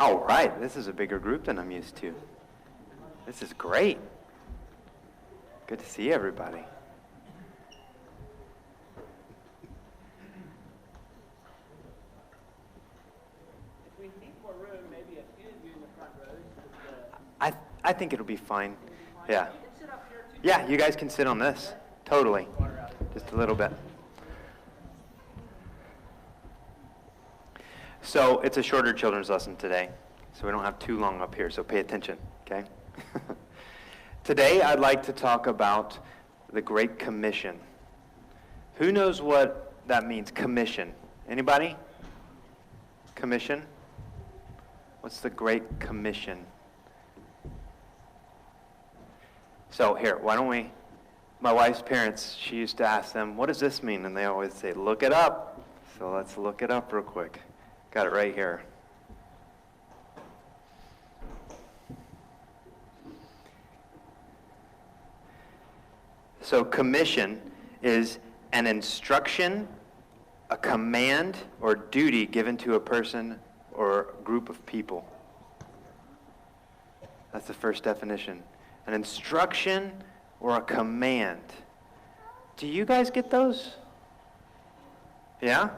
All right, this is a bigger group than I'm used to. This is great. Good to see everybody. If we need more room, maybe a few of you in the front rows. I think it'll be fine. Yeah. You can sit up here too. Yeah, you guys can sit on this. Totally. Just a little bit. So it's a shorter children's lesson today, so we don't have too long up here, so pay attention, okay? Today I'd like to talk about the Great Commission. Who knows what that means, commission? Anybody? Commission? What's the Great Commission? So here, why don't we, my wife's parents, she used to ask them, what does this mean? And they always say, look it up. So let's look it up real quick. Got it right here. So commission is an instruction, a command, or duty given to a person or group of people. That's the first definition. An instruction or a command. Do you guys get those? Yeah?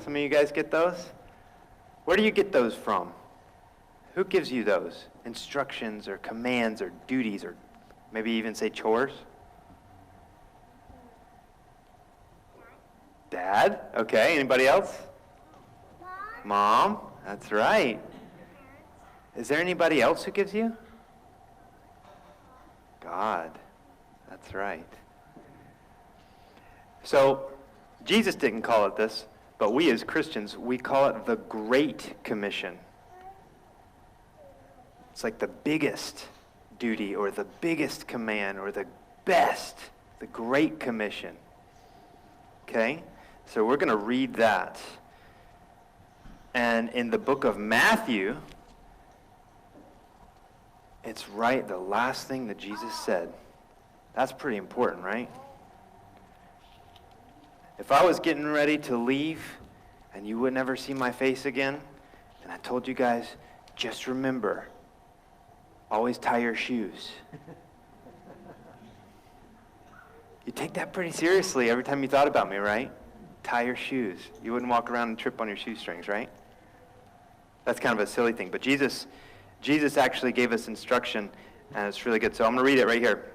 Some of you guys get those? Where do you get those from? Who gives you those? Instructions or commands or duties or maybe even say chores? Dad? Okay. Anybody else? Mom? That's right. Is there anybody else who gives you? God. That's right. So, Jesus didn't call it this, but we as Christians, we call it the Great Commission. It's like the biggest duty or the biggest command or the best, the Great Commission. Okay? So we're going to read that. And in the book of Matthew, it's right, the last thing that Jesus said. That's pretty important, right? If I was getting ready to leave and you would never see my face again, and I told you guys, just remember, always tie your shoes. You take that pretty seriously every time you thought about me, right? Tie your shoes. You wouldn't walk around and trip on your shoestrings, right? That's kind of a silly thing. But Jesus actually gave us instruction, and it's really good. So I'm going to read it right here.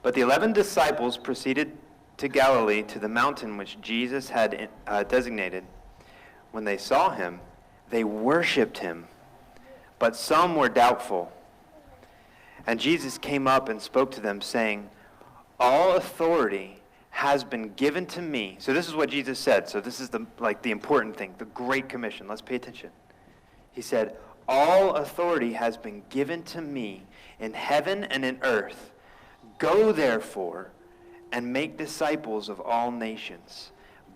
But the 11 disciples proceeded to Galilee, to the mountain which Jesus had designated. When they saw him, they worshipped him, but some were doubtful. And Jesus came up and spoke to them, saying, all authority has been given to me. So this is what Jesus said. So this is the important thing, the Great Commission. Let's pay attention. He said, all authority has been given to me in heaven and in earth. Go therefore and make disciples of all nations,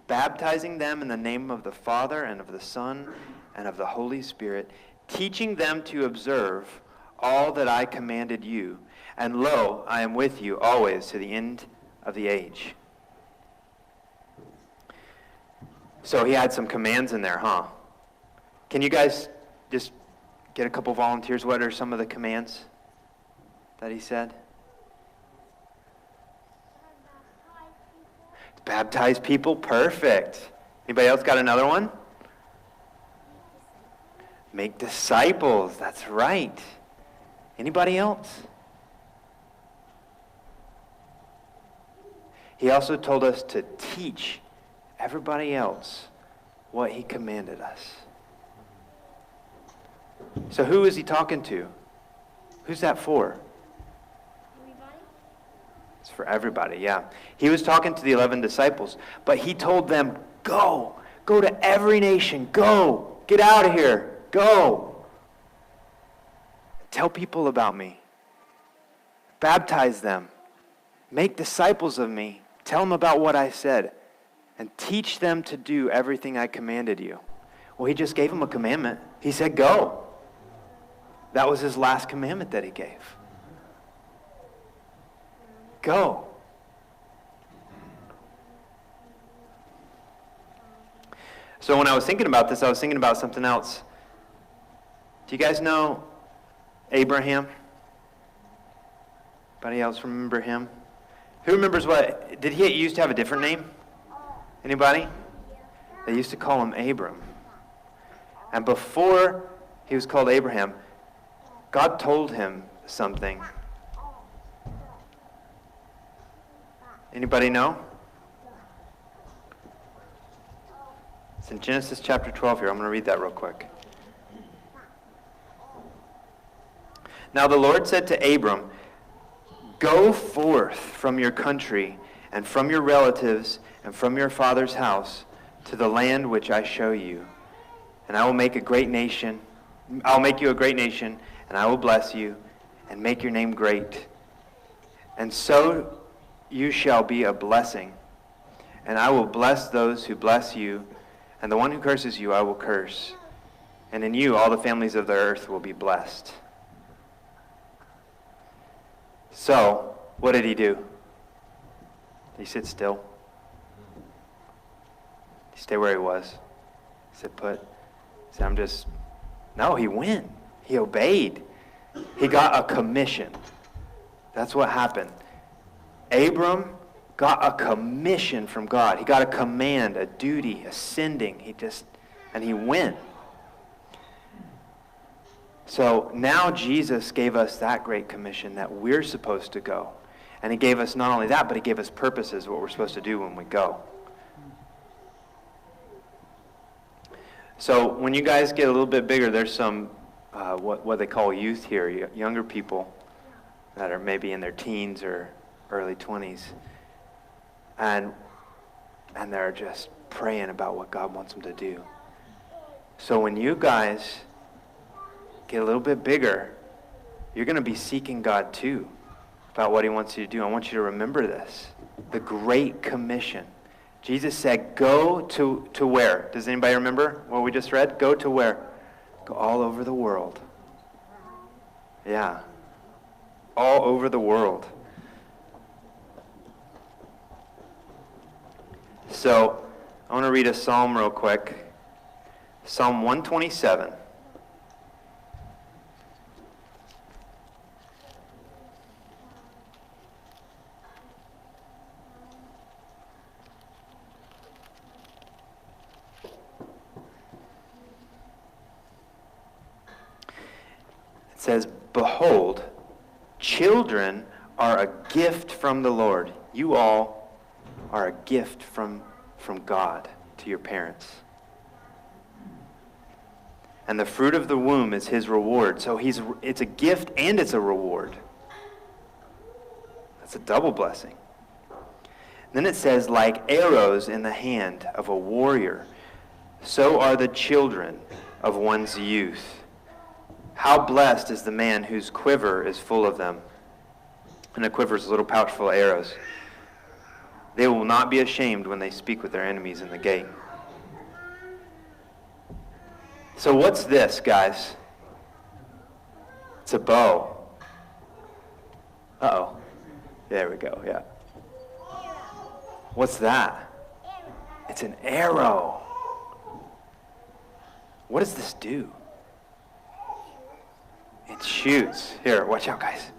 baptizing them in the name of the Father and of the Son and of the Holy Spirit, teaching them to observe all that I commanded you. And lo, I am with you always to the end of the age. So he had some commands in there, huh? Can you guys just get a couple volunteers? What are some of the commands that he said? Baptize people. Perfect. Anybody else got another one? Make disciples. That's right. Anybody else? He also told us to teach everybody else what he commanded us. So who is he talking to? Who's that for? It's for everybody, yeah. He was talking to the 11 disciples, but he told them, go to every nation, go, get out of here, go. Tell people about me. Baptize them. Make disciples of me. Tell them about what I said. And teach them to do everything I commanded you. Well, he just gave them a commandment. He said, go. That was his last commandment that he gave. Go. So when I was thinking about this, I was thinking about something else. Do you guys know Abraham? Anybody else remember him? Who remembers did he used to have a different name? Anybody? They used to call him Abram. And before he was called Abraham, God told him something. Anybody know? It's in Genesis chapter 12 here. I'm going to read that real quick. Now the Lord said to Abram, "Go forth from your country and from your relatives and from your father's house to the land which I show you. And I will make a great nation. I'll make you a great nation, and I will bless you and make your name great. And so you shall be a blessing. And I will bless those who bless you, and the one who curses you I will curse. And in you all the families of the earth will be blessed." So, what did he do? Did he sit still? Did he stay where he was? He said, No, he went. He obeyed. He got a commission. That's what happened. Abram got a commission from God. He got a command, a duty, a sending. And he went. So now Jesus gave us that great commission that we're supposed to go. And he gave us not only that, but he gave us purposes, what we're supposed to do when we go. So when you guys get a little bit bigger, there's some, what they call youth here, younger people that are maybe in their teens or early 20s. And they're just praying about what God wants them to do. So when you guys get a little bit bigger, you're going to be seeking God too about what he wants you to do. I want you to remember this. The Great Commission. Jesus said, go to where? Does anybody remember what we just read? Go to where? Go all over the world. Yeah. All over the world. So, I want to read a psalm real quick. Psalm 127. It says, "Behold, children are a gift from the Lord." You all are a gift from God to your parents. "And the fruit of the womb is his reward." So it's a gift and it's a reward. That's a double blessing. Then it says, "Like arrows in the hand of a warrior, so are the children of one's youth. How blessed is the man whose quiver is full of them." And a quiver is a little pouch full of arrows. "They will not be ashamed when they speak with their enemies in the gate." So what's this, guys? It's a bow. Uh-oh. There we go, yeah. What's that? It's an arrow. What does this do? It shoots. Here, watch out, guys.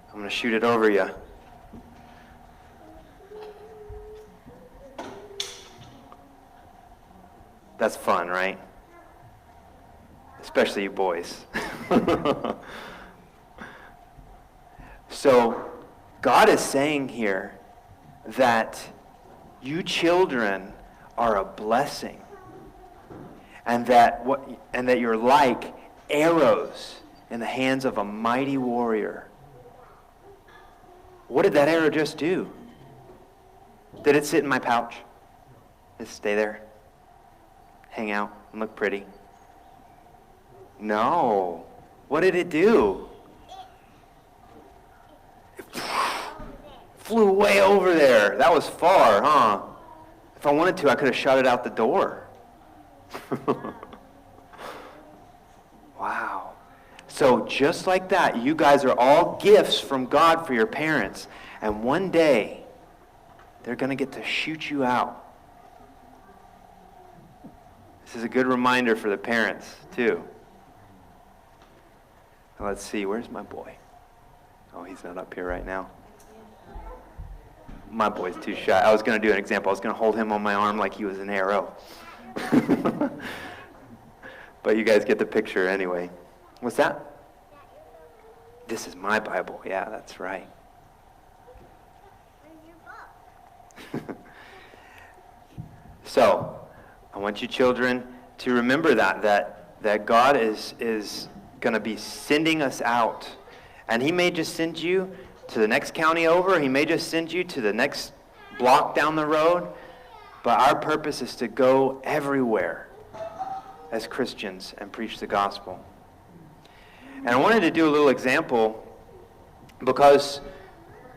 I'm going to shoot it over you. That's fun, right? Especially you boys. So, God is saying here that you children are a blessing, and that you're like arrows in the hands of a mighty warrior. What did that arrow just do? Did it sit in my pouch? Did it stay there? Hang out and look pretty? No. What did it do? It flew way over there. That was far, huh? If I wanted to, I could have shot it out the door. Wow. So just like that, you guys are all gifts from God for your parents. And one day, they're going to get to shoot you out. This is a good reminder for the parents, too. Let's see, where's my boy? Oh, he's not up here right now. My boy's too shy. I was going to do an example. I was going to hold him on my arm like he was an arrow. But you guys get the picture anyway. What's that? This is my Bible. Yeah, that's right. So, I want you children to remember that God is going to be sending us out. And he may just send you to the next county over. He may just send you to the next block down the road. But our purpose is to go everywhere as Christians and preach the gospel. And I wanted to do a little example because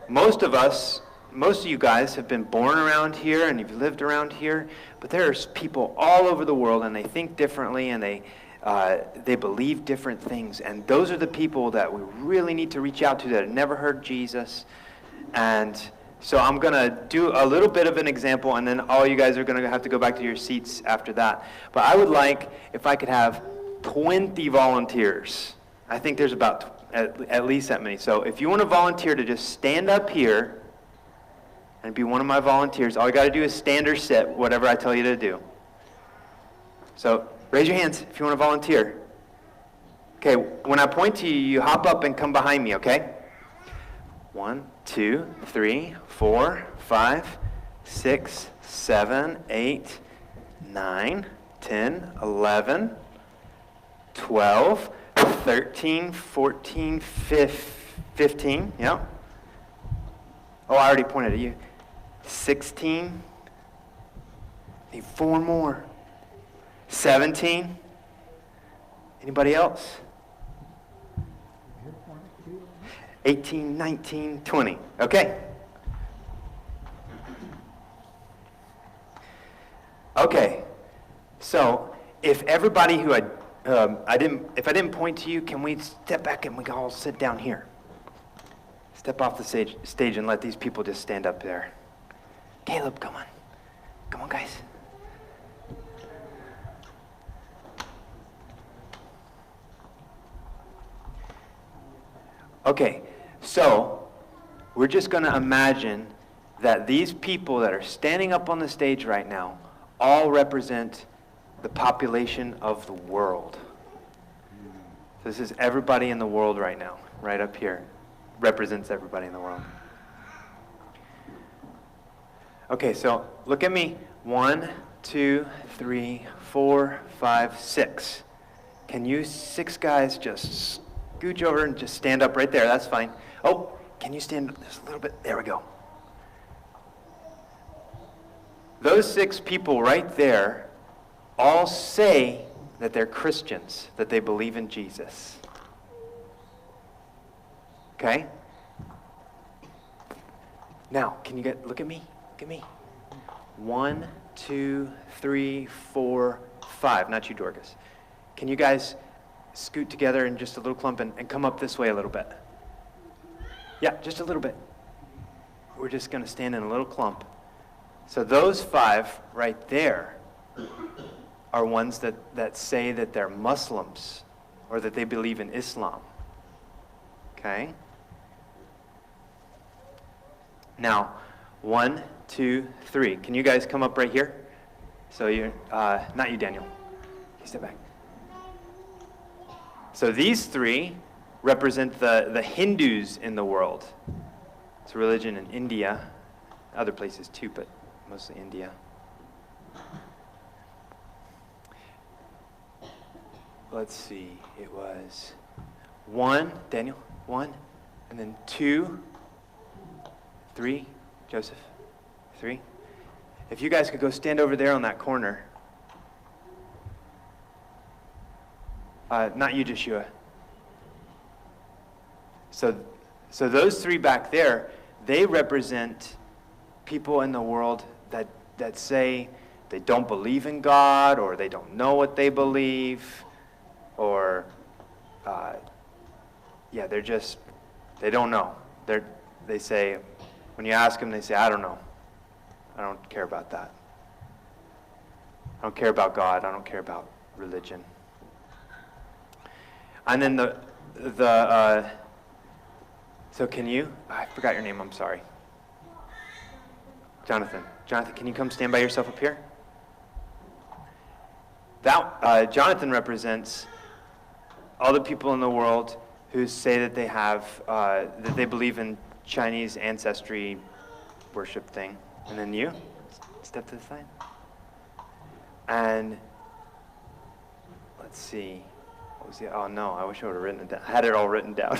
most of you guys have been born around here and you've lived around here, but there's people all over the world and they think differently and they believe different things. And those are the people that we really need to reach out to that have never heard Jesus. And so I'm going to do a little bit of an example, and then all you guys are going to have to go back to your seats after that. But I would like, if I could have 20 volunteers. I think there's about at least that many. So if you want to volunteer to just stand up here and be one of my volunteers, all you got to do is stand or sit, whatever I tell you to do. So raise your hands if you want to volunteer. Okay, when I point to you, you hop up and come behind me, okay? 1, 2, 3, 4, 5, 6, 7, 8, 9, 10, 11, 12, 13, 14, 15, yeah. Oh, I already pointed at you. 16. Need 4 more. 17. Anybody else? 18, 19, 20. Okay. Okay. So, if everybody who if I didn't point to you, can we step back and we can all sit down here? Step off the stage and let these people just stand up there. Caleb, come on. Come on, guys. Okay, so we're just going to imagine that these people that are standing up on the stage right now all represent the population of the world. So this is everybody in the world right now, right up here. Represents everybody in the world. Okay, so look at me. 1, 2, 3, 4, 5, 6. Can you 6 guys just scooch over and just stand up right there? That's fine. Oh, can you stand just a little bit? There we go. Those 6 people right there all say that they're Christians, that they believe in Jesus. Okay? Now, can you look at me? Look at me. 1, 2, 3, 4, 5. Not you, Dorcas. Can you guys scoot together in just a little clump and come up this way a little bit? Yeah, just a little bit. We're just going to stand in a little clump. So those 5 right there are ones that say that they're Muslims or that they believe in Islam. Okay? Now, 1, 2, 3. Can you guys come up right here? So you're, not you, Daniel. You step back. So these 3 represent the Hindus in the world. It's a religion in India, other places too, but mostly India. Let's see, it was 1, Daniel, 1, and then 2, 3, Joseph, 3. If you guys could go stand over there on that corner. Not you, Joshua. So those 3 back there, they represent people in the world that say they don't believe in God, or they don't know what they believe, or they don't know. They say, when you ask them, they say, I don't know. I don't care about that. I don't care about God. I don't care about religion. And then So can you? I forgot your name, I'm sorry. Jonathan. Jonathan, can you come stand by yourself up here? Jonathan represents all the people in the world who say that that they believe in Chinese ancestry worship thing. And then you, step to the side. And let's see, what was oh no, I wish I would have written it down. I had it all written down.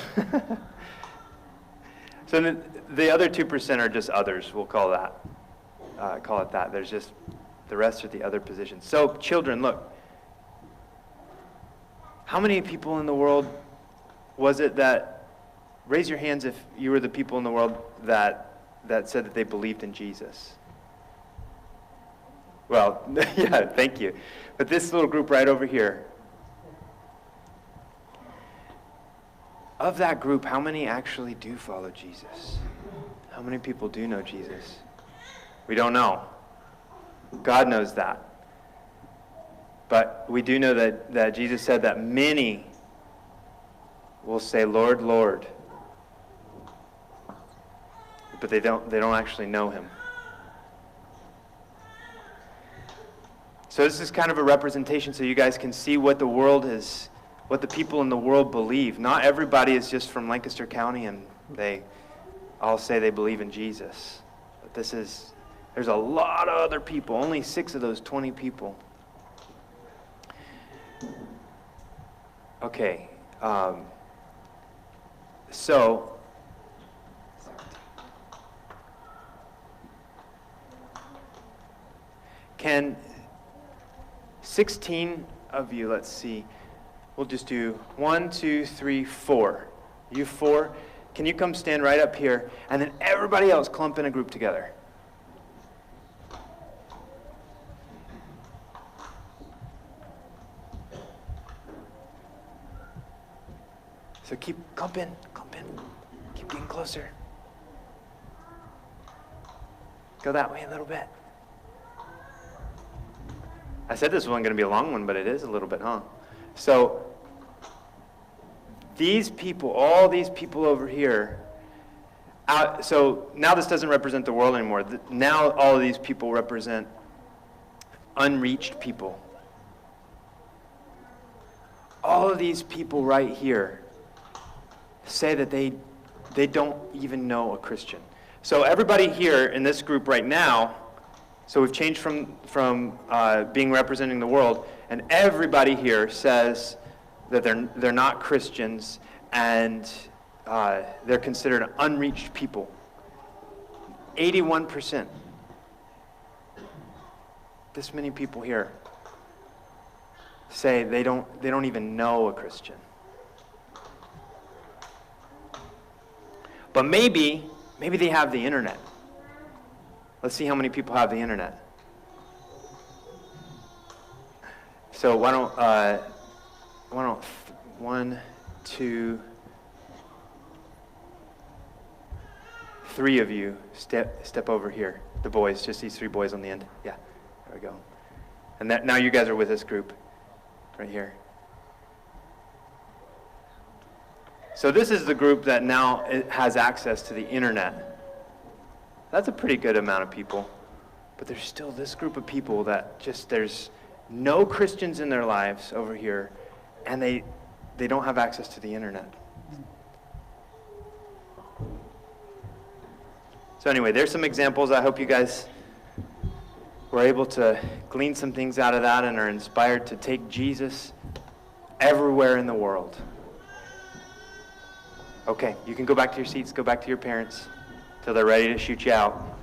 So the other 2% are just others, we'll call it that. There's just, the rest are the other positions. So children, look, how many people in the world was it that, raise your hands if you were the people in the world that said that they believed in Jesus? Well, yeah, thank you. But this little group right over here, of that group, how many actually do follow Jesus? How many people do know Jesus? We don't know. God knows that. But we do know that Jesus said that many will say, Lord, Lord. But they don't actually know him. So this is kind of a representation so you guys can see what what the people in the world believe. Not everybody is just from Lancaster County and they all say they believe in Jesus. But there's a lot of other people, only 6 of those 20 people. Okay, so can 16 of you, let's see, we'll just do 1, 2, 3, 4. You 4, can you come stand right up here, and then everybody else clump in a group together. So keep clumping, keep getting closer. Go that way a little bit. I said this wasn't going to be a long one, but it is a little bit, huh? So these people, all these people over here, so now this doesn't represent the world anymore. Now all of these people represent unreached people. All of these people right here say that they don't even know a Christian. So everybody here in this group right now, so we've changed from being representing the world, and everybody here says that they're not Christians and they're considered unreached people. 81%. This many people here say they don't even know a Christian. But maybe they have the internet. Let's see how many people have the internet. So why don't 1, 2, 3 of you step over here. The boys, just these 3 boys on the end. Yeah, there we go. And now you guys are with this group right here. So this is the group that now has access to the internet. That's a pretty good amount of people. But there's still this group of people that there's no Christians in their lives over here, and they don't have access to the internet. So anyway, there's some examples. I hope you guys were able to glean some things out of that and are inspired to take Jesus everywhere in the world. Okay, you can go back to your seats, go back to your parents till they're ready to shoot you out.